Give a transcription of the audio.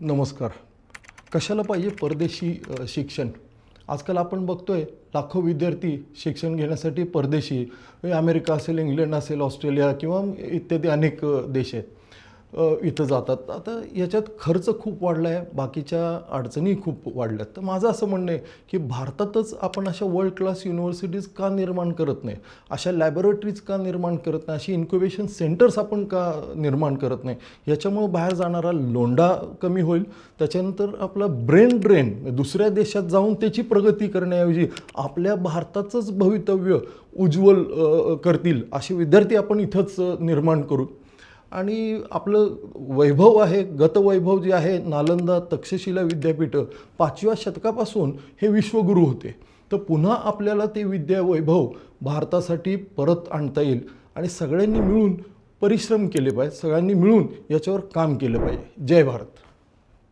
नमस्कार. कशाला पाहिजे परदेशी शिक्षण? आजकाल आपण बघतोय लाखो विद्यार्थी शिक्षण घेण्यासाठी परदेशी अमेरिका असेल, इंग्लंड असेल, ऑस्ट्रेलिया किंवा इत्यादी अनेक देश आहेत इथं जातात. आता याच्यात खर्च खूप वाढला आहे, बाकीच्या अडचणी खूप वाढल्यात. तर माझं असं म्हणणं आहे की भारतातच आपण अशा वर्ल्ड क्लास युनिव्हर्सिटीज का निर्माण करत नाही, अशा लॅबोरेटरीज का निर्माण करत नाही, अशी इन्क्युबेशन सेंटर्स आपण का निर्माण करत नाही. याच्यामुळं बाहेर जाणारा लोंढा कमी होईल. त्याच्यानंतर आपला ब्रेन ड्रेन दुसऱ्या देशात जाऊन त्याची प्रगती करण्याऐवजी आपल्या भारताचंच भवितव्य उज्ज्वल करतील असे विद्यार्थी आपण इथंच निर्माण करू. आणि आपलं वैभव आहे, गतवैभव जे आहे, नालंदा तक्षशिला विद्यापीठं 5व्या शतकापासून हे विश्वगुरू होते. तर पुन्हा आपल्याला ते विद्या वैभव भारतासाठी परत आणता येईल आणि सगळ्यांनी मिळून परिश्रम केले पाहिजे, सगळ्यांनी मिळून याच्यावर काम केलं पाहिजे. जय भारत.